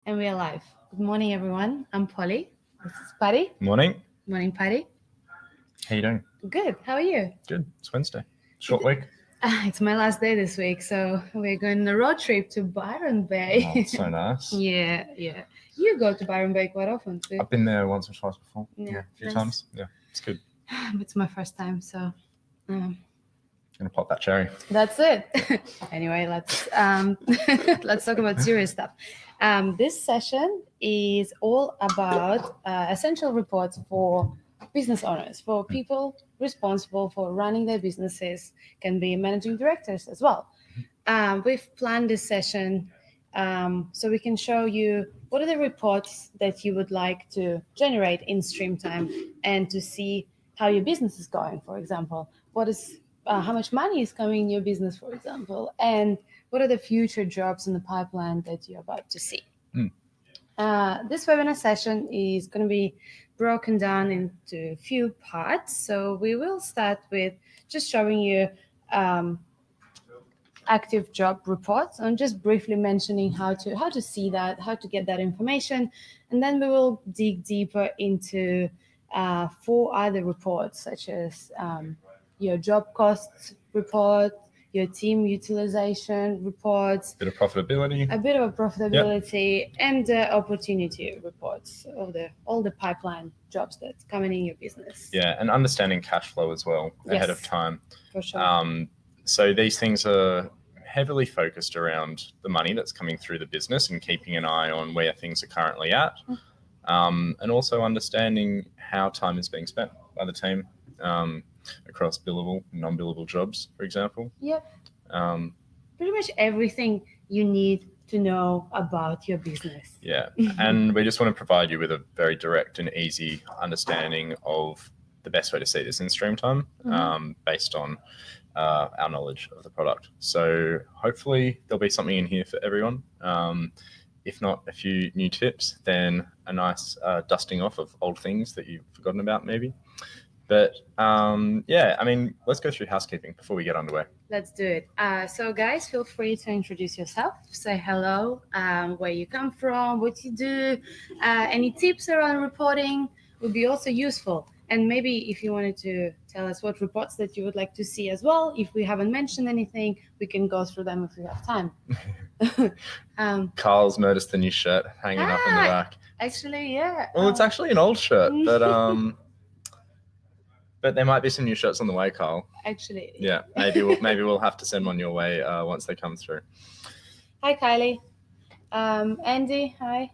And we are live. Good morning, everyone. I'm Polly. This is Patty. Morning. Morning, Patty. How you doing? Good. How are you? Good. It's Wednesday. Short week. It's my last day this week, so we're going on a road trip to Byron Bay. Oh, it's so nice. yeah. You go to Byron Bay quite often too. I've been there once or twice before. Yeah, a few nice. times. Yeah, it's good. It's my first time, so Gonna pop that cherry. that's it. Anyway, let's let's talk about serious stuff. This session is all about essential reports for business owners, for people responsible for running their businesses, can be managing directors as well. We've planned this session so we can show you what are the reports that you would like to generate in Streamtime and to see how your business is going, for example. What is how much money is coming in your business, for example, and what are the future jobs in the pipeline that you're about to see. This webinar session is going to be broken down into a few parts. So we will start with just showing you active job reports and just briefly mentioning how to see that, how to get that information, and then we will dig deeper into 4 other reports, such as your job costs report, your team utilization reports, Bit of profitability. a bit of a profitability, and opportunity reports of all the pipeline jobs that's coming in your business. Yeah, and understanding cash flow as well ahead of time. For sure. So these things are heavily focused around the money that's coming through the business and keeping an eye on where things are currently at, and also understanding how time is being spent by the team. Across billable and non-billable jobs, for example. Yep. Pretty much everything you need to know about your business. Yeah, and we just want to provide you with a very direct and easy understanding of the best way to see this in Streamtime, based on our knowledge of the product. So hopefully there'll be something in here for everyone. If not a few new tips, then a nice dusting off of old things that you've forgotten about maybe. But yeah, I mean, let's go through housekeeping before we get underway. Let's do it. So guys, feel free to introduce yourself, say hello, where you come from, what you do, any tips around reporting would be also useful. And maybe if you wanted to tell us what reports that you would like to see as well, if we haven't mentioned anything, we can go through them if we have time. Carl's noticed the new shirt hanging up in the back. Actually, yeah. Well, it's actually an old shirt, but there might be some new shirts on the way, Carl. Actually. Yeah, maybe we'll have to send one your way once they come through. Hi, Kylie. Andy, hi.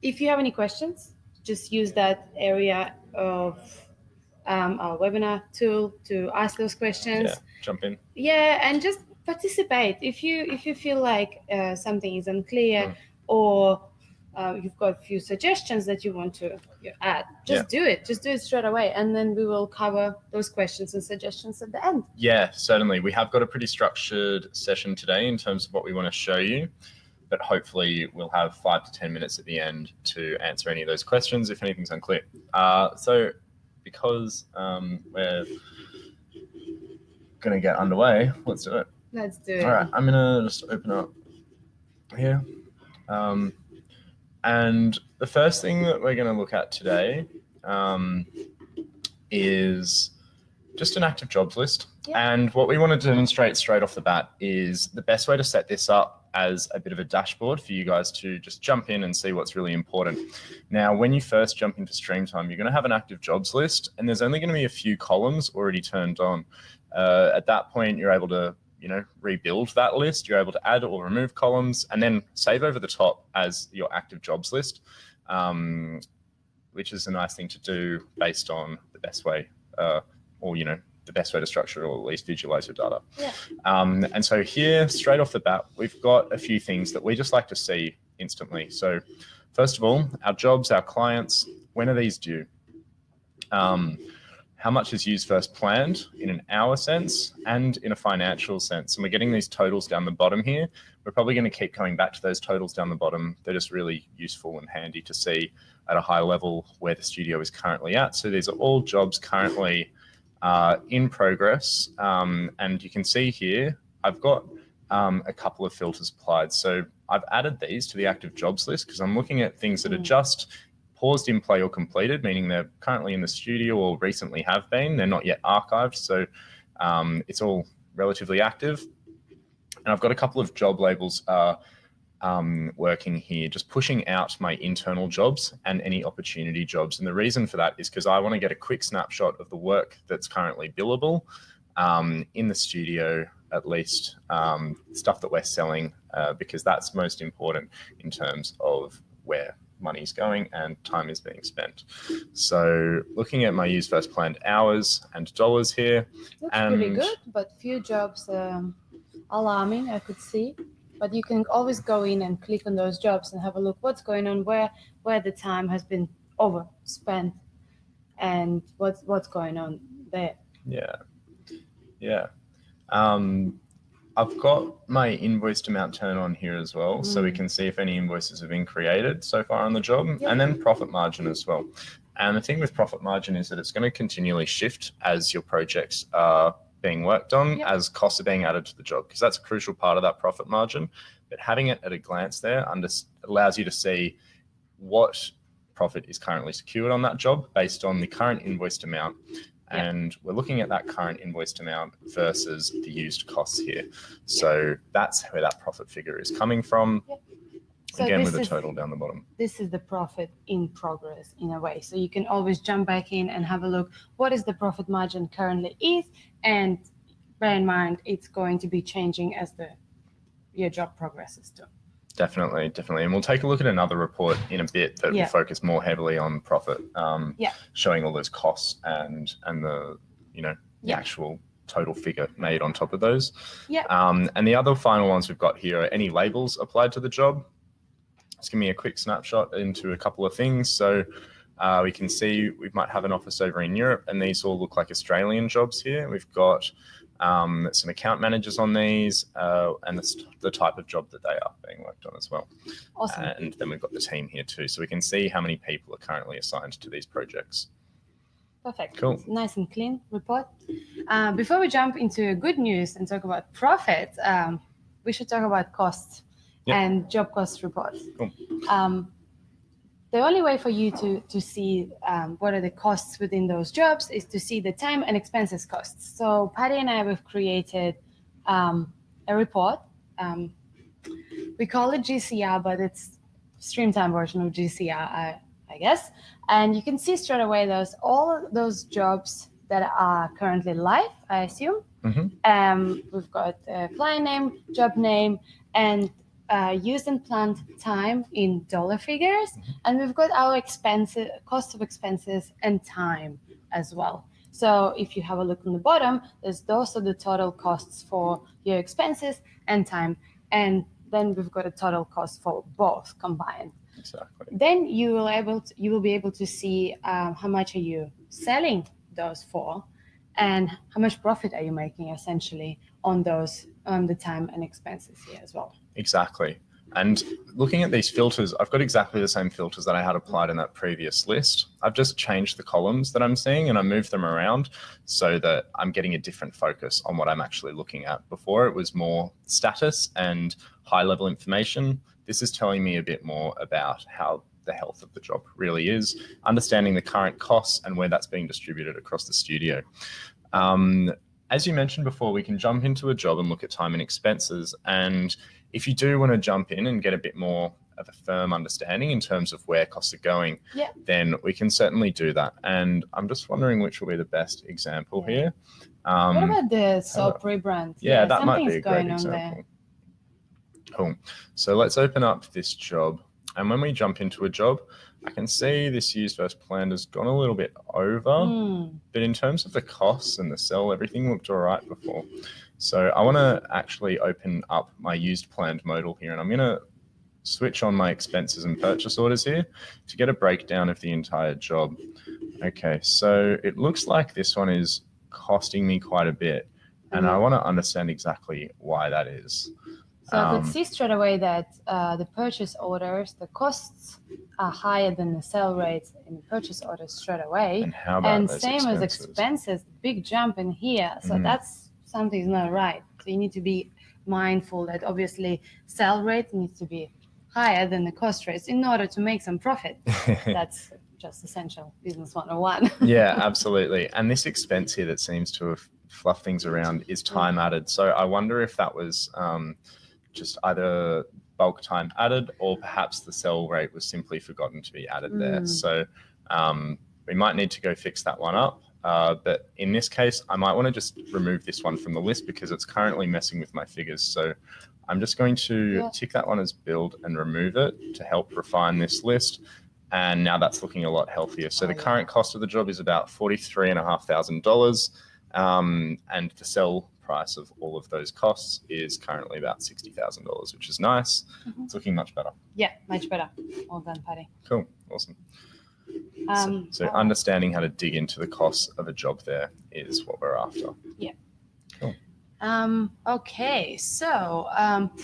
If you have any questions, just use that area of our webinar tool to ask those questions. Yeah, jump in. Yeah, and just participate. If you feel like something is unclear or you've got a few suggestions that you want to add, just do it straight away, and then we will cover those questions and suggestions at the end. Yeah, certainly. We have got a pretty structured session today in terms of what we want to show you, but hopefully we'll have 5 to 10 minutes at the end to answer any of those questions if anything's unclear. So because we're going to get underway, let's do it. Let's do it. All right, I'm going to just open up here. And the first thing that we're going to look at today is just an active jobs list. Yep. And what we want to demonstrate straight off the bat is the best way to set this up as a bit of a dashboard for you guys to just jump in and see what's really important. Now, when you first jump into Streamtime, you're going to have an active jobs list, and there's only going to be a few columns already turned on. At that point, you're able to rebuild that list. You're able to add or remove columns and then save over the top as your active jobs list, which is a nice thing to do based on the best way, the best way to structure or at least visualize your data. Yeah. And so here, straight off the bat, we've got a few things that we just like to see instantly. So first of all, our jobs, our clients, when are these due? How much is used first planned in an hour sense and in a financial sense. And we're getting these totals down the bottom here. We're probably going to keep coming back to those totals down the bottom. They're just really useful and handy to see at a high level where the studio is currently at. So these are all jobs currently in progress. And you can see here, I've got a couple of filters applied. So I've added these to the active jobs list because I'm looking at things that are just paused in play or completed, meaning they're currently in the studio or recently have been. They're not yet archived. So it's all relatively active. And I've got a couple of job labels working here, just pushing out my internal jobs and any opportunity jobs. And the reason for that is because I want to get a quick snapshot of the work that's currently billable in the studio, at least stuff that we're selling, because that's most important in terms of where money's going and time is being spent. So looking at my use versus planned hours and dollars here. Looks pretty good, but few jobs alarming, I could see. But you can always go in and click on those jobs and have a look what's going on, where the time has been overspent and what's going on there. Yeah. I've got my invoiced amount turned on here as well, so we can see if any invoices have been created so far on the job, and then profit margin as well. And the thing with profit margin is that it's going to continually shift as your projects are being worked on, as costs are being added to the job, because that's a crucial part of that profit margin. But having it at a glance there allows you to see what profit is currently secured on that job based on the current invoiced amount. And we're looking at that current invoiced amount versus the used costs here. So that's where that profit figure is coming from. So again, with the total down the bottom. This is the profit in progress in a way. So you can always jump back in and have a look. What is the profit margin currently is? And bear in mind, it's going to be changing as your job progresses too. Definitely. And we'll take a look at another report in a bit that will focus more heavily on profit, showing all those costs and the the actual total figure made on top of those. And the other final ones we've got here are any labels applied to the job. Just give me a quick snapshot into a couple of things. So we can see we might have an office over in Europe, and these all look like Australian jobs here. We've got some account managers on these, and the type of job that they are being worked on as well. Awesome. And then we've got the team here too, so we can see how many people are currently assigned to these projects. Perfect. Cool. It's nice and clean report. Before we jump into good news and talk about profit, we should talk about costs and job cost reports. Cool. The only way for you to see what are the costs within those jobs is to see the time and expenses costs. So Patty and I have created a report. We call it GCR, but it's Streamtime version of GCR, I guess. And you can see straight away all those jobs that are currently live, I assume. We've got a client name, job name, and used and planned time in dollar figures, and we've got our expenses, cost of expenses, and time as well. So if you have a look on the bottom, those are the total costs for your expenses and time, and then we've got a total cost for both combined. Exactly. Then you will be able to see how much are you selling those for, and how much profit are you making essentially on those the time and expenses here as well. Exactly. And looking at these filters, I've got exactly the same filters that I had applied in that previous list. I've just changed the columns that I'm seeing, and I moved them around so that I'm getting a different focus on what I'm actually looking at. Before, it was more status and high-level information. This is telling me a bit more about how the health of the job really is, understanding the current costs and where that's being distributed across the studio. As you mentioned before, we can jump into a job and look at time and expenses. And if you do want to jump in and get a bit more of a firm understanding in terms of where costs are going, then we can certainly do that. And I'm just wondering which will be the best example here. What about the soap rebrand? Yeah, that might be a great example. Cool. So let's open up this job. And when we jump into a job, I can see this used versus planned has gone a little bit over, but in terms of the costs and the sell, everything looked all right before. So I want to actually open up my used planned modal here, and I'm going to switch on my expenses and purchase orders here to get a breakdown of the entire job. Okay, so it looks like this one is costing me quite a bit, and I want to understand exactly why that is. So I could see straight away that the purchase orders, the costs are higher than the sell rates in the purchase orders straight away. And how about those same as expenses, big jump in here. So that's something's not right. So you need to be mindful that obviously sell rate needs to be higher than the cost rates in order to make some profit. That's just essential business 101. Yeah, absolutely. And this expense here that seems to have fluffed things around is time added. So I wonder if that was just either bulk time added or perhaps the sell rate was simply forgotten to be added there. So we might need to go fix that one up. But in this case, I might want to just remove this one from the list because it's currently messing with my figures. So I'm just going to tick that one as build and remove it to help refine this list. And now that's looking a lot healthier. So the current cost of the job is about $43,500. And the sell price of all of those costs is currently about $60,000, which is nice. It's looking much better. Yeah, much better. Well done, Patty. Cool. Awesome. So understanding how to dig into the costs of a job there is what we're after. Yeah. Cool. Okay, so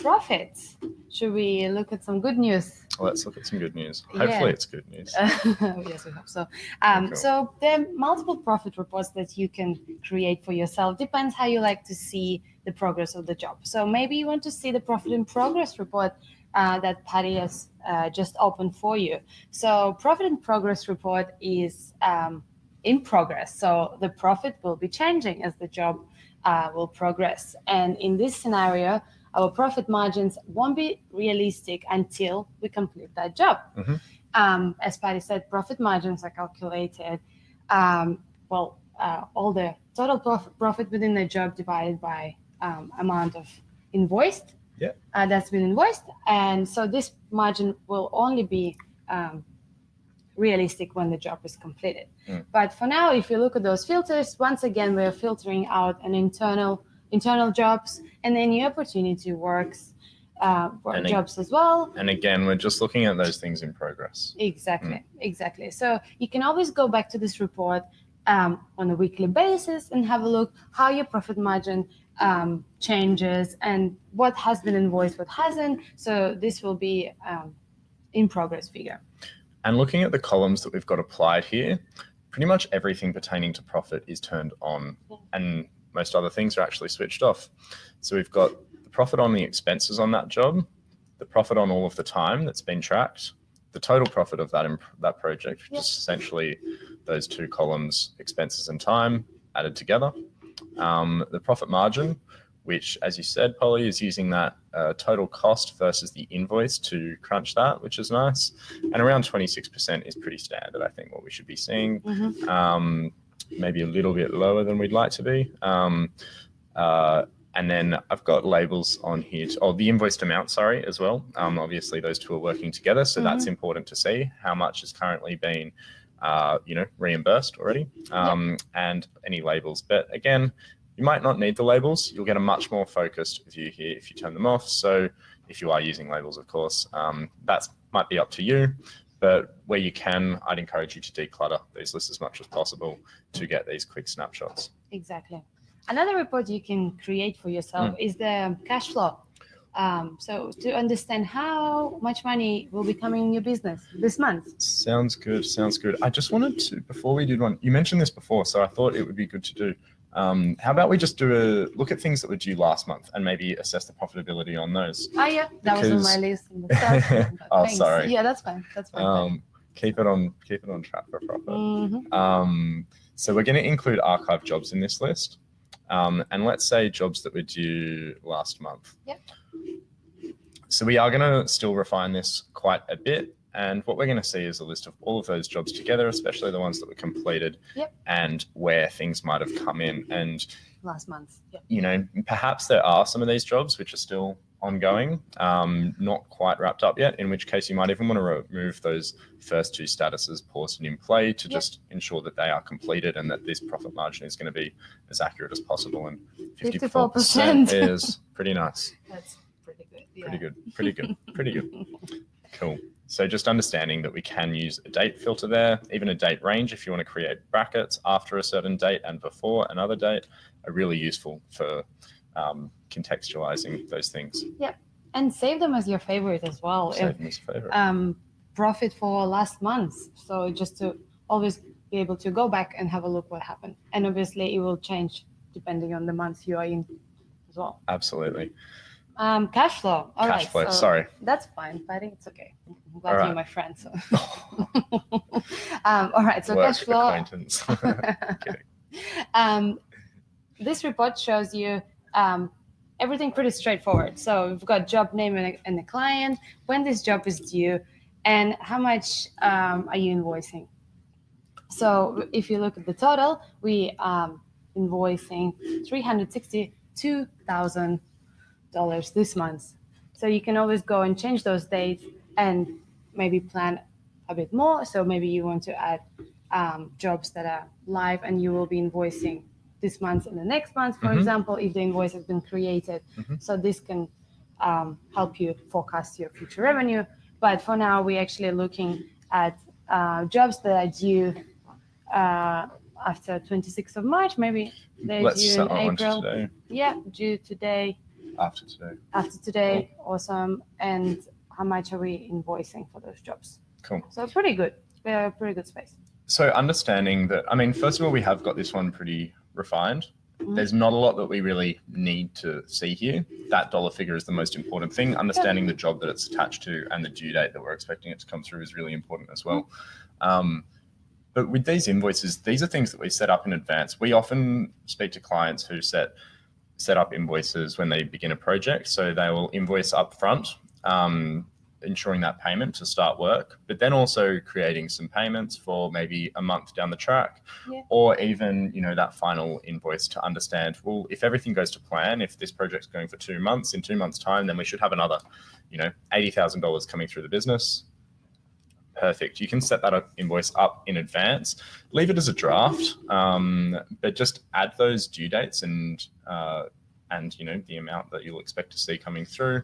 profits. Should we look at some good news? Let's look at some good news. Hopefully it's good news. Yes, we hope so. Cool. So there are multiple profit reports that you can create for yourself. Depends how you like to see the progress of the job. So maybe you want to see the profit in progress report that Patty has just opened for you. So profit in progress report is in progress. So the profit will be changing as the job will progress. And in this scenario, our profit margins won't be realistic until we complete that job. As Patty said, profit margins are calculated, all the total profit within the job divided by amount of invoiced. That's been invoiced. And so this margin will only be realistic when the job is completed. But for now, if you look at those filters, once again, we're filtering out an internal jobs and then new opportunity works jobs as well. And again, we're just looking at those things in progress. Exactly. So you can always go back to this report on a weekly basis and have a look how your profit margin changes and what has been invoiced, what hasn't. So this will be in progress figure. And looking at the columns that we've got applied here, pretty much everything pertaining to profit is turned on and most other things are actually switched off. So we've got the profit on the expenses on that job, the profit on all of the time that's been tracked, the total profit of that project, which is essentially those two columns, expenses and time added together. The profit margin, which, as you said, Polly, is using that total cost versus the invoice to crunch that, which is nice. And around 26% is pretty standard, I think, what we should be seeing. Maybe a little bit lower than we'd like to be. And then I've got labels on here, the invoiced amount, as well. Obviously, those two are working together, so that's important to see how much is currently being reimbursed already, and any labels. But again, you might not need the labels. You'll get a much more focused view here if you turn them off. So if you are using labels, of course, that might be up to you. But where you can, I'd encourage you to declutter these lists as much as possible to get these quick snapshots. Exactly. Another report you can create for yourself is the cash flow. So to understand how much money will be coming in your business this month. Sounds good. I just wanted to, before we did one, you mentioned this before, so I thought it would be good to do. How about we just do a look at things that were due last month and maybe assess the profitability on those? Oh yeah, that was on my list in the start. Oh, sorry. Yeah, that's fine. Keep it on track for profit. So we're going to include archive jobs in this list. And let's say jobs that were due last month. So we are going to still refine this quite a bit. And what we're going to see is a list of all of those jobs together, especially the ones that were completed and where things might have come in. And last month, perhaps there are some of these jobs which are still ongoing, not quite wrapped up yet, in which case you might even want to remove those first two statuses, paused and in play, to just ensure that they are completed and that this profit margin is going to be as accurate as possible. And 54% is pretty nice. That's pretty good. Yeah. Pretty good. Cool. So just understanding that we can use a date filter there, even a date range if you want to create brackets after a certain date and before another date are really useful for contextualizing those things. And save them as your favorite as well. Save them as favorite. Profit for last month. So just to always be able to go back and have a look what happened. And obviously it will change depending on the month you are in as well. Absolutely. Cash flow. All right. Cash flow. So Sorry. that's fine, buddy. It's okay. I'm glad All you're right. my friend. So. All right. So Work cash flow. acquaintance. Kidding. This report shows you everything pretty straightforward. So we've got job name and the client, when this job is due, and how much are you invoicing. So if you look at the total, we invoicing $362,000 this month. So you can always go and change those dates and maybe plan a bit more. So maybe you want to add jobs that are live and you will be invoicing this month and the next month, for example, if the invoice has been created. So this can help you forecast your future revenue. But for now, we're actually looking at jobs that are due after 26th of March, maybe they're due in April. Today. Yeah, due today. After today. After today, awesome. And how much are we invoicing for those jobs? Cool. So pretty good. We're a pretty good space. So understanding that, I mean, first of all, we have got this one pretty refined. There's not a lot that we really need to see here. That dollar figure is the most important thing. Understanding the job that it's attached to and the due date that we're expecting it to come through is really important as well. But with these invoices, these are things that we set up in advance. We often speak to clients who set up invoices when they begin a project. So they will invoice up front, ensuring that payment to start work, but then also creating some payments for maybe a month down the track, or even, you know, that final invoice to understand, well, if everything goes to plan, if this project's going for 2 months, in 2 months' time, then we should have another, you know, $80,000 coming through the business. Perfect. You can set that invoice up in advance, leave it as a draft, but just add those due dates and you know, the amount that you'll expect to see coming through,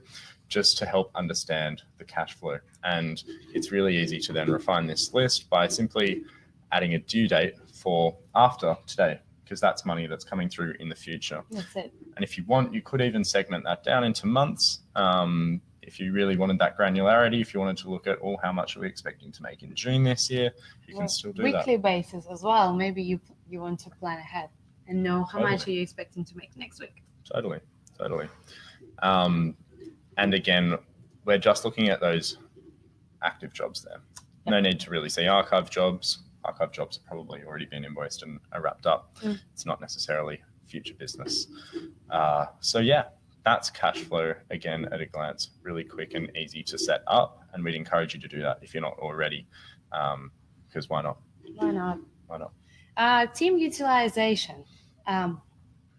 just to help understand the cash flow. And it's really easy to then refine this list by simply adding a due date for after today, because that's money that's coming through in the future. That's it. And if you want, you could even segment that down into months. If you really wanted that granularity, if you wanted to look at, oh, how much are we expecting to make in June this year, you can still do that. Weekly basis as well. Maybe you want to plan ahead and know how much are you expecting to make next week. Totally. And again, we're just looking at those active jobs there. No need to really see archive jobs. Archive jobs have probably already been invoiced and are wrapped up. It's not necessarily future business. So yeah, that's cash flow, again, at a glance, really quick and easy to set up. And we'd encourage you to do that if you're not already, because why not? Why not? Why not? Team utilization.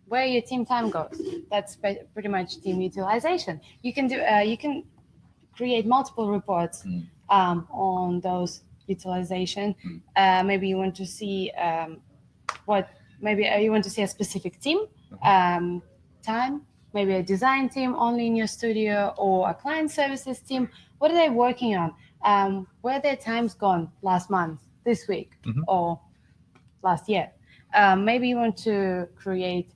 Where your team time goes. That's pretty much team utilization. You can do. You can create multiple reports on those utilization. Maybe you want to see Maybe you want to see a specific team time. Maybe a design team only in your studio, or a client services team. What are they working on? Where their time's gone last month, this week, or last year. Maybe you want to create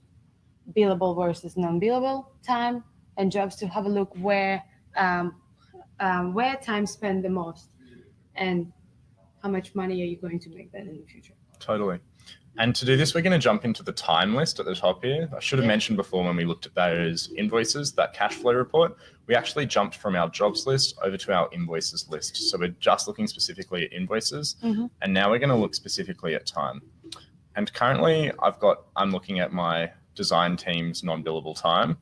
billable versus non-billable time and jobs to have a look where time spent the most and how much money are you going to make then in the future. Totally. And to do this, we're going to jump into the time list at the top here. I should have mentioned before, when we looked at those invoices, that cash flow report, we actually jumped from our jobs list over to our invoices list. So we're just looking specifically at invoices. And now we're going to look specifically at time. And currently I'm looking at my design team's non-billable time.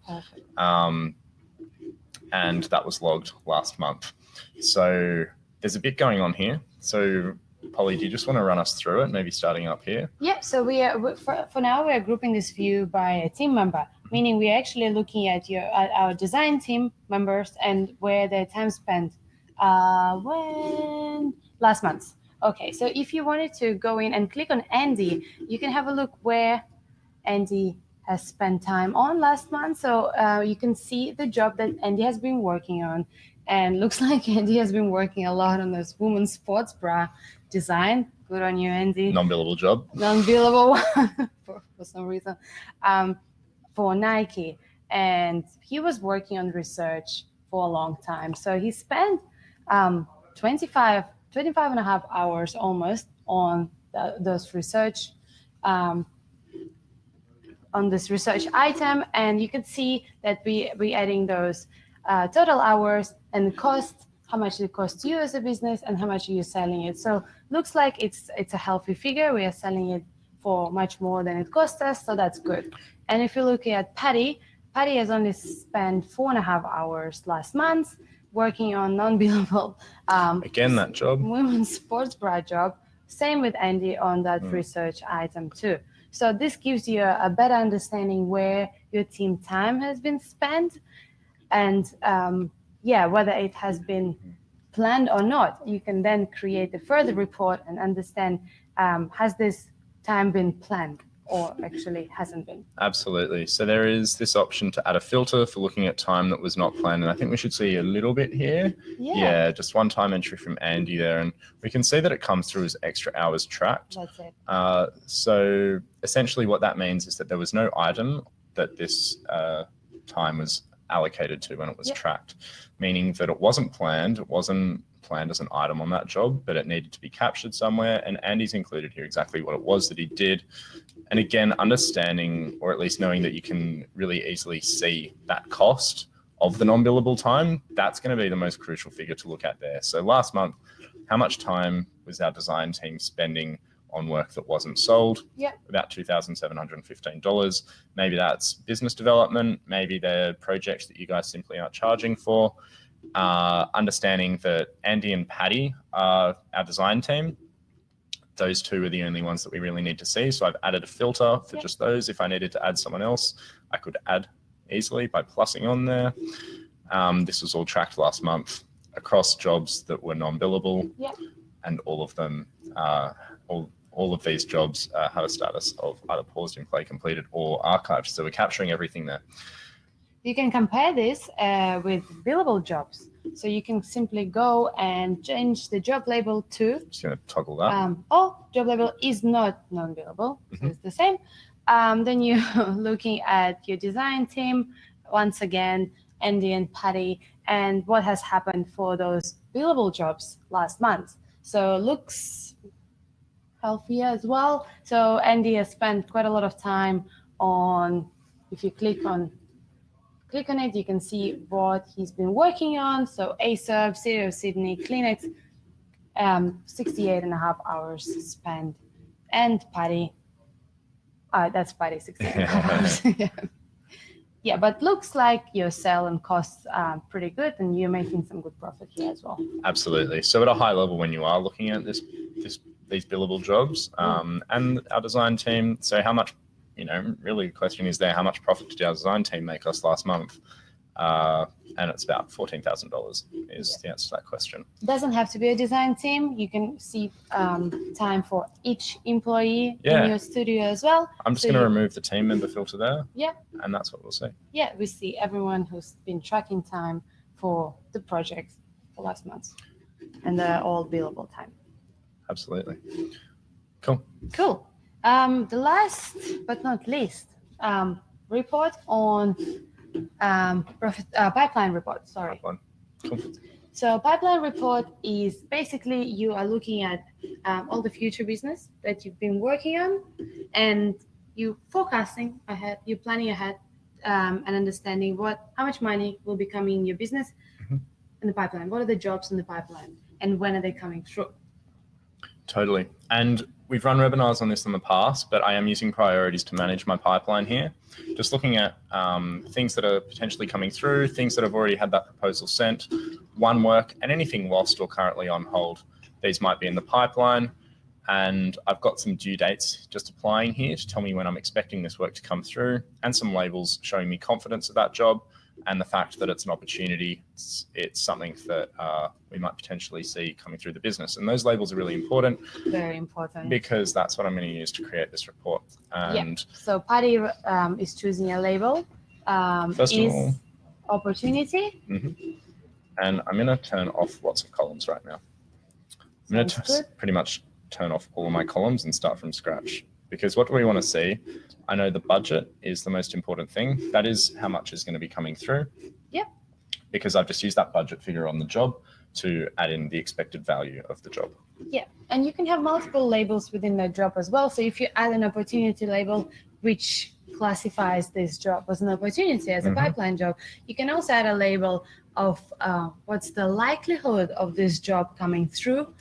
And that was logged last month. So there's a bit going on here. So Polly, do you just want to run us through it, maybe starting up here? Yeah, so for now, we are grouping this view by a team member, meaning we are actually looking at our design team members and where their time spent last month. Okay, so if you wanted to go in and click on Andy, you can have a look where Andy has spent time on last month. So you can see the job that Andy has been working on. And looks like Andy has been working a lot on this women's sports bra design. Good on you, Andy. Non-billable job. Non-billable one for some reason. For Nike. And he was working on research for a long time. So he spent 25 and a half hours almost on those research on this research item, and you can see that we adding those total hours and cost, how much it costs you as a business and how much you're selling it. So looks like it's a healthy figure. We are selling it for much more than it cost us, so that's good. And if you're looking at Patty has only spent 4.5 hours last month working on non-billable Again, that job. women's sports bra job. Same with Andy on that research item too. So this gives you a better understanding where your team time has been spent, and whether it has been planned or not. You can then create a further report and understand, has this time been planned or actually hasn't been? Absolutely. So there is this option to add a filter for looking at time that was not planned. And I think we should see a little bit here. Yeah, just one time entry from Andy there. And we can see that it comes through as extra hours tracked. That's it. So essentially what that means is that there was no item that this time was allocated to when it was tracked, meaning that it wasn't planned. It wasn't planned as an item on that job, but it needed to be captured somewhere. And Andy's included here exactly what it was that he did. And again, understanding, or at least knowing that you can really easily see that cost of the non-billable time, that's going to be the most crucial figure to look at there. So last month, how much time was our design team spending on work that wasn't sold? About $2,715. Maybe that's business development. Maybe they're projects that you guys simply aren't charging for. Understanding that Andy and Patty are our design team. Those two are the only ones that we really need to see. So I've added a filter for just those. If I needed to add someone else, I could add easily by plussing on there. This was all tracked last month across jobs that were non-billable, and all of them, all of these jobs have a status of either paused in play, completed, or archived. So we're capturing everything there. You can compare this with billable jobs. So you can simply go and change the job label to, Just going to toggle that. job label is not non-billable, so it's the same. Then you're looking at your design team, once again, Andy and Patty, and what has happened for those billable jobs last month. So looks healthier as well. So Andy has spent quite a lot of time on, if you click on it, you can see what he's been working on. So ASERB, City of Sydney, Kleenex, 68.5 hours spent. And Patty, that's Patty, 68 hours. Yeah, but looks like your sell and costs are pretty good, and you're making some good profit here as well. Absolutely. So at a high level, when you are looking at these billable jobs and our design team, so how much, really the question is there, how much profit did our design team make us last month? And it's about $14,000 is the answer to that question. Doesn't have to be a design team. You can see time for each employee in your studio as well. I'm just going to remove the team member filter there. Yeah. And that's what we'll see. Yeah, we see everyone who's been tracking time for the project for last month. And they're all billable time. Absolutely. Cool. Cool. The last but not least report on pipeline report. Sorry. Pipeline. Cool. So pipeline report is basically you are looking at all the future business that you've been working on, and you forecasting ahead, you're planning ahead, and understanding how much money will be coming in your business in the pipeline. What are the jobs in the pipeline, and when are they coming through? Totally. And we've run webinars on this in the past, but I am using priorities to manage my pipeline here. Just looking at things that are potentially coming through, things that have already had that proposal sent, won work, and anything lost or currently on hold. These might be in the pipeline. And I've got some due dates just applying here to tell me when I'm expecting this work to come through, and some labels showing me confidence of that job and the fact that it's an opportunity. It's something that we might potentially see coming through the business. And those labels are really important. Very important. Because that's what I'm going to use to create this report. And So Patty is choosing a label. First of all, opportunity. And I'm going to turn off lots of columns right now. I'm going to pretty much turn off all of my columns and start from scratch. Because what do we want to see? I know the budget is the most important thing. That is how much is going to be coming through. Yep. Because I've just used that budget figure on the job to add in the expected value of the job. Yeah, and you can have multiple labels within the job as well. So if you add an opportunity label, which classifies this job as an opportunity, as a Mhm. pipeline job. You can also add a label of what's the likelihood of this job coming through,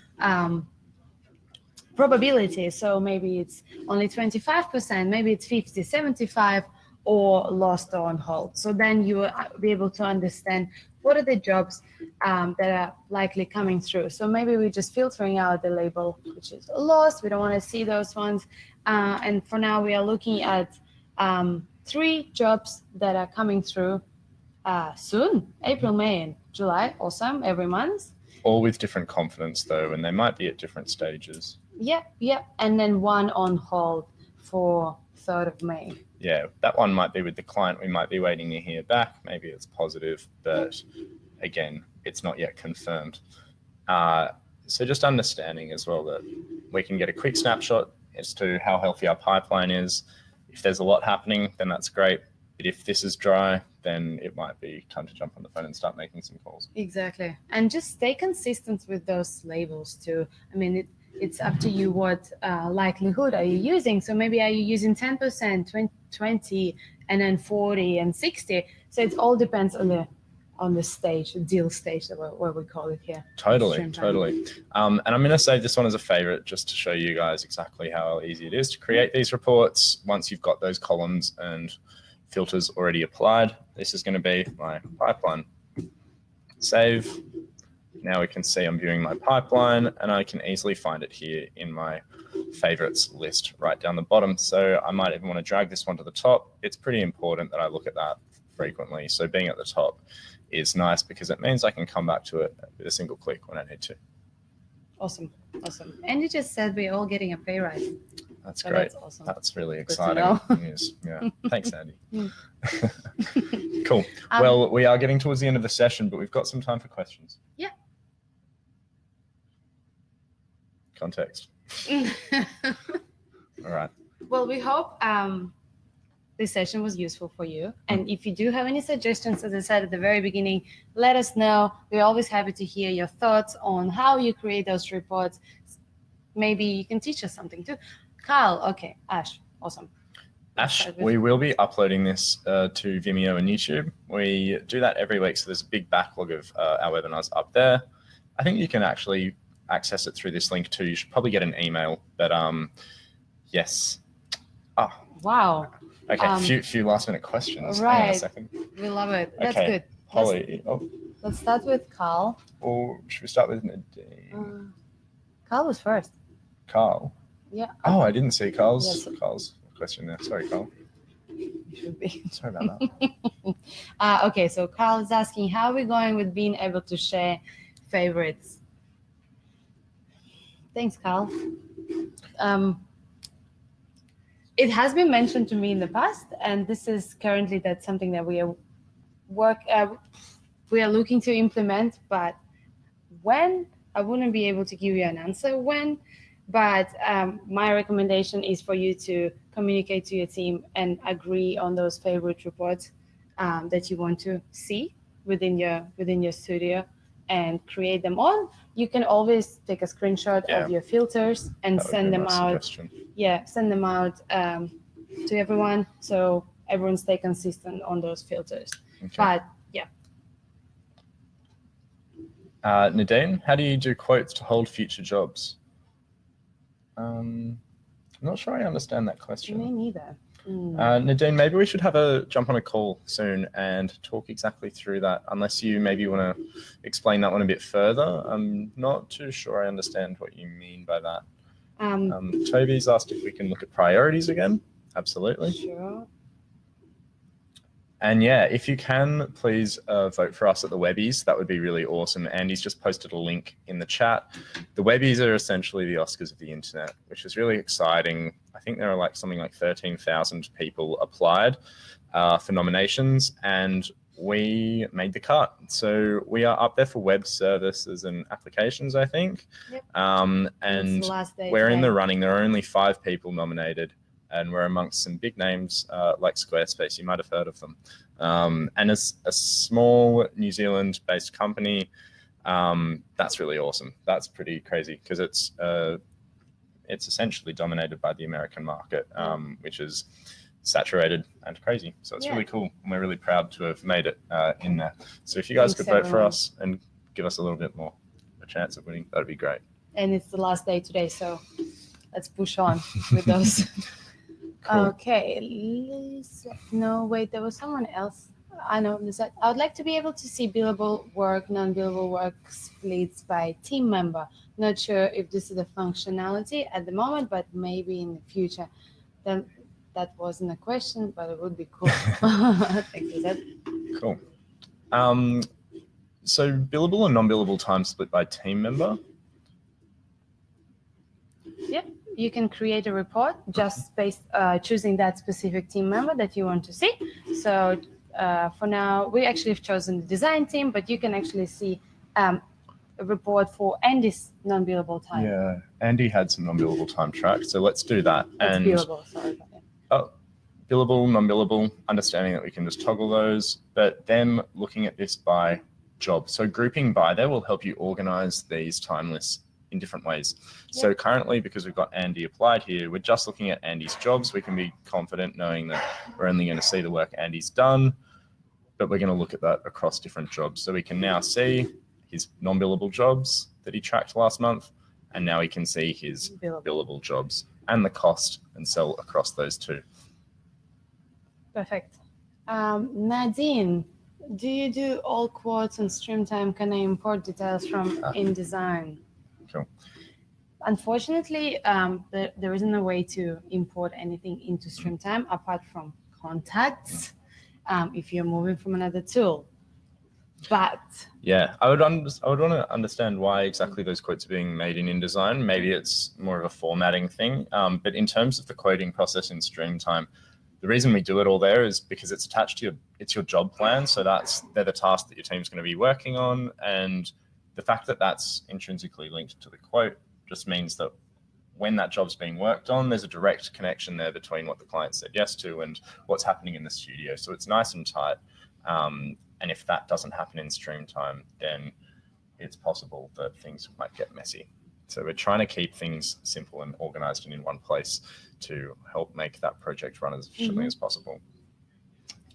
probability. So maybe it's only 25%, maybe it's 50, 75, or lost or on hold. So then you will be able to understand what are the jobs that are likely coming through. So maybe we're just filtering out the label, which is lost. We don't want to see those ones. And for now, we are looking at 3 jobs that are coming through soon, April, May, and July. Awesome, every month. All with different confidence though, and they might be at different stages. Yeah. And then 1 on hold for 3rd of May. Yeah, that one might be with the client. We might be waiting to hear back. Maybe it's positive, but again, it's not yet confirmed. So just understanding as well that we can get a quick snapshot as to how healthy our pipeline is. If there's a lot happening, then that's great. But if this is dry, then it might be time to jump on the phone and start making some calls. Exactly. And just stay consistent with those labels too. I mean, it's up to you what likelihood are you using. So maybe are you using 10%, 20, and then 40 and 60. So it all depends on the stage, the deal stage, what we call it here. Totally. And And I'm going to save this one as a favorite just to show you guys exactly how easy it is to create these reports once you've got those columns and filters already applied. This is going to be my pipeline. Save. Now we can see I'm viewing my pipeline, and I can easily find it here in my favorites list right down the bottom. So I might even want to drag this one to the top. It's pretty important that I look at that frequently. So being at the top is nice because it means I can come back to it with a single click when I need to. Awesome. And you just said we're all getting a pay rise. That's So great. that's awesome. That's really Good to exciting know. news. Yeah. Thanks, Andy. Mm. Cool. Well, we are getting towards the end of the session, but we've got some time for questions. Yeah. Context. All right. Well, we hope this session was useful for you. And if you do have any suggestions, as I said at the very beginning, let us know. We're always happy to hear your thoughts on how you create those reports. Maybe you can teach us something too. Carl, okay, Ash, awesome. Ash, we will be uploading this to Vimeo and YouTube. We do that every week, so there's a big backlog of our webinars up there. I think you can actually access it through this link too. You should probably get an email, but yes. Oh. Wow. Okay, few last minute questions. Right. Hang on a second. We love it. That's Okay. good. Holly. Let's start with Carl. Or should we start with Nadine? Carl was first. Carl. Yeah. Oh, I didn't see Carl's Yes. Carl's question there. Sorry, Carl. You should be. Sorry about that. Okay, so Carl is asking, how are we going with being able to share favorites? Thanks, Carl. It has been mentioned to me in the past, and this is currently that's something that we are looking to implement. But when, I wouldn't be able to give you an answer when, but my recommendation is for you to communicate to your team and agree on those favorite reports that you want to see within your studio and create them all. You can always take a screenshot of your filters and send them out. Yeah, send them out to everyone so everyone stay consistent on those filters. Okay. But yeah. Nadine, how do you do quotes to hold future jobs? I'm not sure I understand that question. Me neither. Nadine, maybe we should have a jump on a call soon and talk exactly through that, unless you maybe want to explain that one a bit further. I'm not too sure I understand what you mean by that. Toby's asked if we can look at priorities again. Absolutely. Sure. And yeah, if you can, please vote for us at the Webbies. That would be really awesome. Andy's just posted a link in the chat. The Webbies are essentially the Oscars of the internet, which is really exciting. I think there are something like 13,000 people applied for nominations, and we made the cut. So we are up there for web services and applications, I think. Yep. And we're in the running. There are only 5 people nominated, and we're amongst some big names like Squarespace. You might have heard of them. And as a small New Zealand-based company, that's really awesome. That's pretty crazy because it's essentially dominated by the American market, which is saturated and crazy. So it's Yeah. really cool. And we're really proud to have made it in there. So if you guys Thanks, could vote for everyone. us and give us a little bit more of a chance of winning, that'd be great. And it's the last day today, so let's push on with those. Cool. Okay, Lisa. No, wait, there was someone else. I know, Lisa. I would like to be able to see billable work, non-billable work splits by team member. Not sure if this is a functionality at the moment, but maybe in the future. Then that wasn't a question, but it would be cool. Thank you, Zed. Cool. So billable and non-billable time split by team member. Yep, you can create a report just based choosing that specific team member that you want to see. So for now, we actually have chosen the design team, but you can actually see a report for Andy's non-billable time. Yeah, Andy had some non-billable time tracked, so let's do that. That's And billable, sorry about that. oh, billable, non-billable, understanding that we can just toggle those, but then looking at this by job. So grouping by there will help you organize these time lists in different ways. So currently, because we've got Andy applied here, we're just looking at Andy's jobs. We can be confident knowing that we're only going to see the work Andy's done, but we're going to look at that across different jobs. So we can now see his non-billable jobs that he tracked last month, and now we can see his billable jobs and the cost and sell across those two. Perfect. Nadine, do you do all quotes on Streamtime? Can I import details from InDesign? Cool. Unfortunately, there isn't a way to import anything into Streamtime apart from contacts if you're moving from another tool. But yeah, I would want to understand why exactly those quotes are being made in InDesign. Maybe it's more of a formatting thing. But in terms of the quoting process in Streamtime, the reason we do it all there is because it's attached to your job plan. So they're the tasks that your team's going to be working on. And the fact that that's intrinsically linked to the quote just means that when that job's being worked on, there's a direct connection there between what the client said yes to and what's happening in the studio. So it's nice and tight. And if that doesn't happen in Streamtime, then it's possible that things might get messy. So we're trying to keep things simple and organized and in one place to help make that project run as efficiently as possible.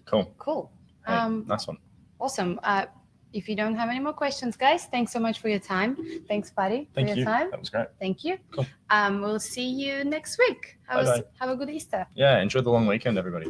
Cool. Cool. Hey, nice one. Awesome. If you don't have any more questions, guys, thanks so much for your time. Thanks, Patty, for your time. That was great. Thank you. Cool. We'll see you next week. Have a good Easter. Yeah, enjoy the long weekend, everybody.